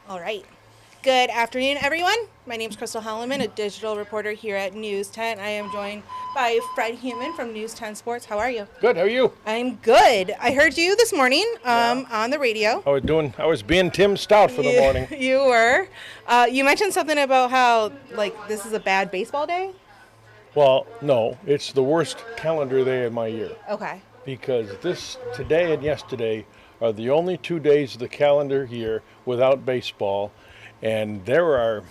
All right. Good afternoon, everyone. My name is Crystal Heumann, a digital reporter here at News 10. I am joined by Fred Heumann from News 10 Sports. How are you? Good. How are you? I'm good. I heard you this morning on the radio. I was being Tim Staudt for the morning. You were. You mentioned something about how, this is a bad baseball day? Well, no, it's the worst calendar day of my year Okay. because today and yesterday are the only 2 days of the calendar year without baseball, and there are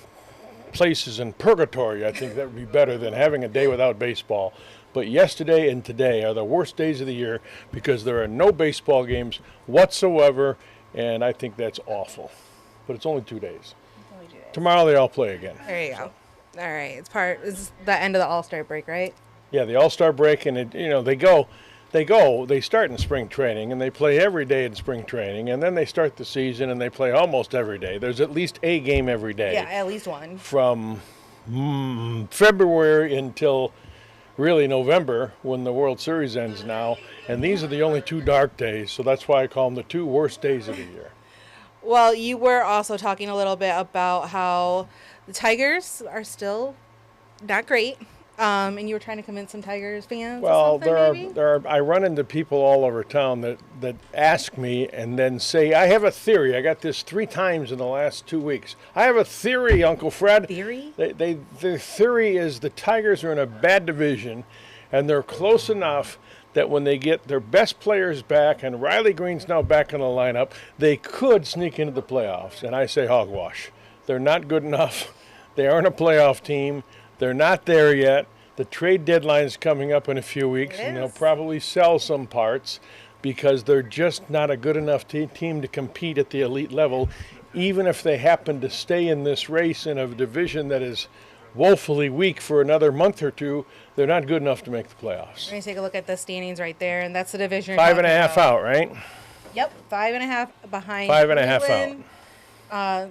places in purgatory I think that would be better than having a day without baseball. But yesterday and today are the worst days of the year because there are no baseball games whatsoever, and I think that's awful. But it's only 2 days. Tomorrow they all play again. There you go. All right. It's the end of the All-Star break, right? Yeah, the All-Star break, and they start in spring training, and they play every day in spring training, and then they start the season, and they play almost every day. There's at least a game every day. Yeah, at least one. From February until really November, when the World Series ends now, and these are the only two dark days, so that's why I call them the two worst days of the year. Well, you were also talking a little bit about how the Tigers are still not great. And you were trying to convince some Tigers fans. Well, maybe? I run into people all over town that ask me and then say, I have a theory. I got this 3 times in the last 2 weeks. I have a theory, Uncle Fred. Theory? The theory is the Tigers are in a bad division, and they're close enough that when they get their best players back, and Riley Green's now back in the lineup, they could sneak into the playoffs. And I say hogwash. They're not good enough. They aren't a playoff team. They're not there yet. The trade deadline's coming up in a few weeks, and they'll probably sell some parts because they're just not a good enough team to compete at the elite level, even if they happen to stay in this race in a division that is woefully weak for another month or two. They're not good enough to make the playoffs. We're going to take a look at the standings right there, and that's the division. 5.5 out, right? Yep, 5.5 behind. 5.5 out.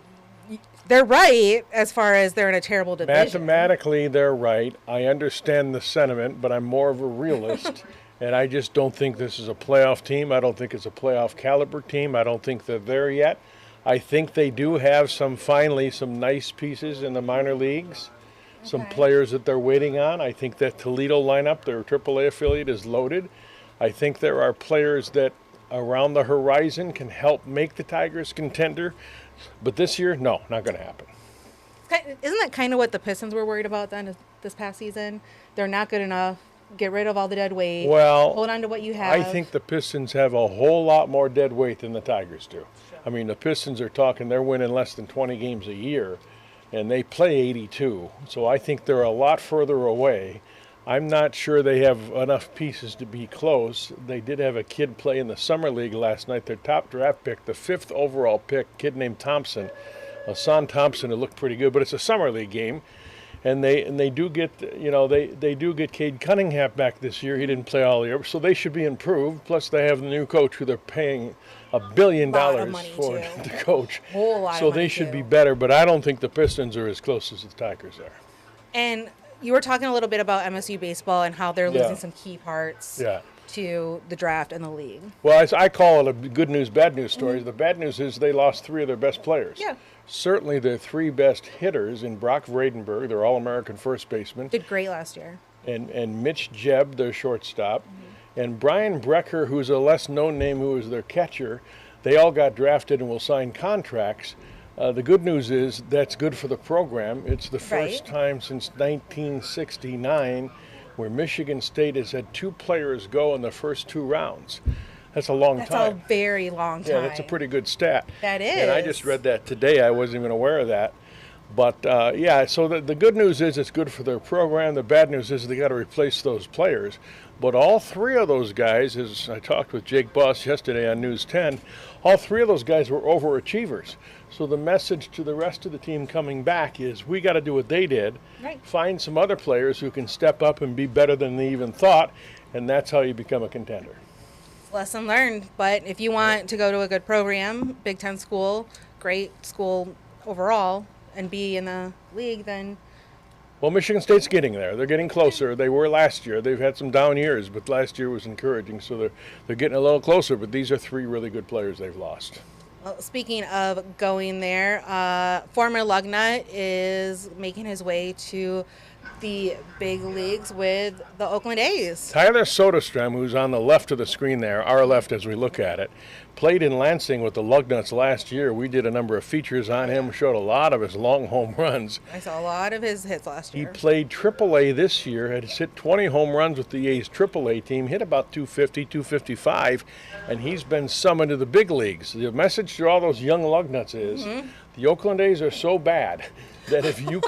They're right as far as they're in a terrible division. Mathematically, they're right. I understand the sentiment, but I'm more of a realist. And I just don't think this is a playoff team. I don't think it's a playoff caliber team. I don't think they're there yet. I think they do have some nice pieces in the minor leagues, some players that they're waiting on. I think that Toledo lineup, their AAA affiliate, is loaded. I think there are players that around the horizon can help make the Tigers contender. But this year, no, not going to happen. Isn't that kind of what the Pistons were worried about then this past season? They're not good enough. Get rid of all the dead weight. Well, hold on to what you have. I think the Pistons have a whole lot more dead weight than the Tigers do. Sure. I mean, the Pistons are talking they're winning less than 20 games a year, and they play 82. So I think they're a lot further away. I'm not sure they have enough pieces to be close. They did have a kid play in the Summer League last night, their top draft pick, the 5th overall pick, a kid named Thompson, Son Thompson, who looked pretty good, but it's a Summer League game. And they do get, they do get Cade Cunningham back this year. He didn't play all year, so they should be improved. Plus, they have the new coach who they're paying $1 billion for to coach. Whole lot so of money they should be better, but I don't think the Pistons are as close as the Tigers are. And you were talking a little bit about MSU baseball and how they're losing some key parts to the draft and the league. Well, I call it a good news, bad news story. The bad news is they lost 3 of their best players. Yeah. Certainly their 3 best hitters in Brock Vradenberg, their All-American first baseman. Did great last year. And Mitch Jebb, their shortstop. And Brian Brecker, who's a less-known name, who is their catcher. They all got drafted and will sign contracts. The good news is that's good for the program. It's the first time since 1969 where Michigan State has had 2 players go in the first 2 rounds. That's a long time. That's a very long time. Yeah, that's a pretty good stat. That is. And I just read that today. I wasn't even aware of that. But, so the good news is it's good for their program. The bad news is they got to replace those players. But all 3 of those guys, as I talked with Jake Boss yesterday on News 10, all 3 of those guys were overachievers. So the message to the rest of the team coming back is we got to do what they did, find some other players who can step up and be better than they even thought, and that's how you become a contender. Lesson learned. But if you want to go to a good program, Big Ten school, great school overall, and be in the league, then Well, Michigan State's getting there. They're getting closer. They were last year. They've had some down years, but last year was encouraging, so they're getting a little closer. But these are 3 really good players they've lost. Well, speaking of going there, former Lugnut is making his way to the big leagues with the Oakland A's. Tyler Soderstrom, who's on the left of the screen there, our left as we look at it, played in Lansing with the Lugnuts last year. We did a number of features on him, showed a lot of his long home runs. I saw a lot of his hits last year. He played AAA this year, had hit 20 home runs with the A's AAA team, hit about 250, 255, and he's been summoned to the big leagues. The message to all those young Lugnuts is the Oakland A's are so bad that if you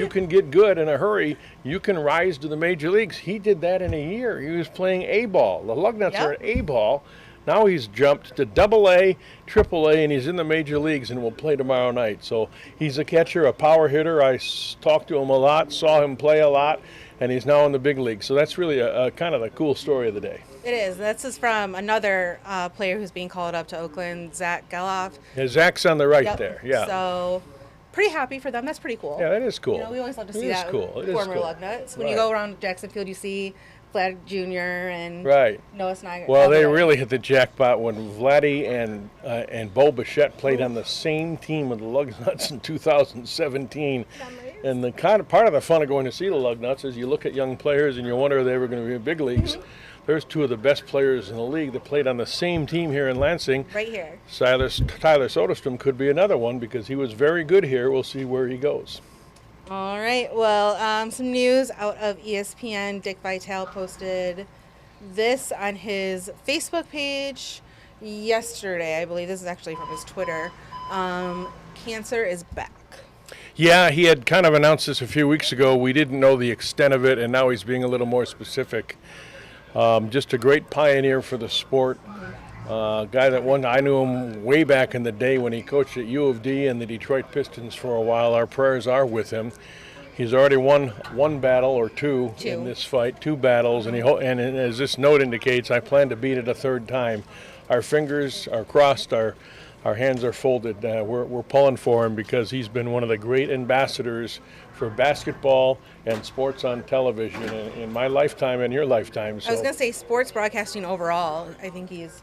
can get good in a hurry, you can rise to the major leagues. He did that in a year. He was playing A-ball. The Lugnuts are an A-ball. Now he's jumped to AA, AAA, and he's in the major leagues and will play tomorrow night. So he's a catcher, a power hitter. I talked to him a lot, saw him play a lot, and he's now in the big leagues. So that's really a kind of the cool story of the day. It is. This is from another player who's being called up to Oakland, Zach Geloff. Yeah, Zach's on the right there. Yeah. So pretty happy for them. That's pretty cool. Yeah, that is cool. You know, we always love to see that. Cool. It former is cool. Lugnuts. When you go around Jackson Field, you see Vlad Jr. and Noah Snyder. Well, they really hit the jackpot when Vladdy and Bo Bichette played on the same team with the Lugnuts in 2017. And the part of the fun of going to see the Lugnuts is you look at young players and you wonder if they were going to be in big leagues. There's two of the best players in the league that played on the same team here in Lansing. Right here. Tyler Soderstrom could be another one because he was very good here. We'll see where he goes. All right. Well, some news out of ESPN. Dick Vitale posted this on his Facebook page yesterday, I believe. This is actually from his Twitter. Cancer is back. Yeah, he had kind of announced this a few weeks ago. We didn't know the extent of it, and now he's being a little more specific. Just a great pioneer for the sport. Guy that I knew him way back in the day when he coached at U of D and the Detroit Pistons for a while. Our prayers are with him. He's already won one battle or two in this fight, 2 battles, and as this note indicates, I plan to beat it a third time. Our fingers are crossed, our hands are folded. We're pulling for him because he's been one of the great ambassadors for basketball and sports on television in my lifetime and your lifetime. So I was going to say sports broadcasting overall. I think he's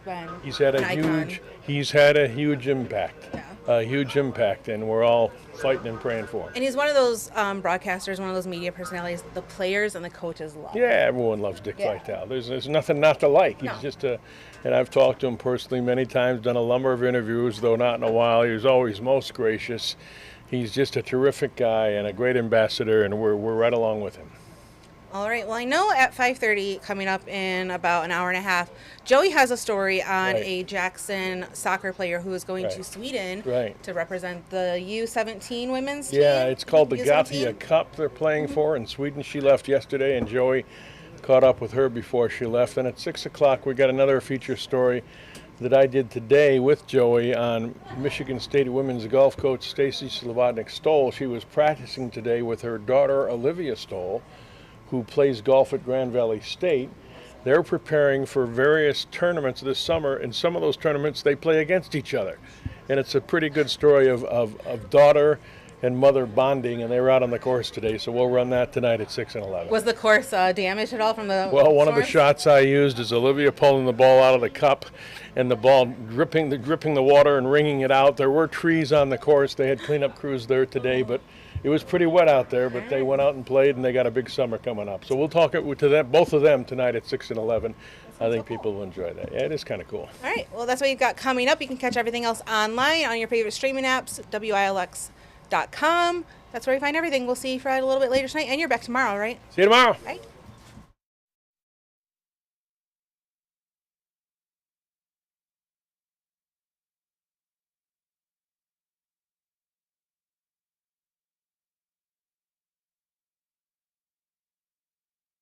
had a huge impact. Yeah. A huge impact, and we're all fighting and praying for him. And he's one of those broadcasters, one of those media personalities the players and the coaches love. Yeah, everyone loves Dick Vitale. There's nothing not to like. He's just and I've talked to him personally many times, done a number of interviews, though not in a while. He was always most gracious. He's just a terrific guy and a great ambassador, and we're right along with him. All right. Well, I know at 5:30, coming up in about an hour and a half, Joey has a story on a Jackson soccer player who is going to Sweden to represent the U17 women's team. Yeah, it's called the Gothia Cup they're playing for in Sweden. She left yesterday, and Joey caught up with her before she left. And at 6 o'clock, we got another feature story that I did today with Joey on Michigan State women's golf coach Stacy Slobodnik-Stoll. She was practicing today with her daughter Olivia Stoll, who plays golf at Grand Valley State. They're preparing for various tournaments this summer, and some of those tournaments they play against each other. And it's a pretty good story of daughter and mother bonding, and they were out on the course today, so we'll run that tonight at 6 and 11. Was the course damaged at all from the Well, one of the shots I used is Olivia pulling the ball out of the cup and the ball dripping the water and wringing it out. There were trees on the course. They had cleanup crews there today, but it was pretty wet out there, but they went out and played, and they got a big summer coming up. So we'll talk to them, both of them tonight at 6 and 11. I think people will enjoy that. Yeah, it is kind of cool. All right. Well, that's what you've got coming up. You can catch everything else online on your favorite streaming apps, WILX.com. That's where you find everything. We'll see you Friday a little bit later tonight, and you're back tomorrow, right? See you tomorrow. Right.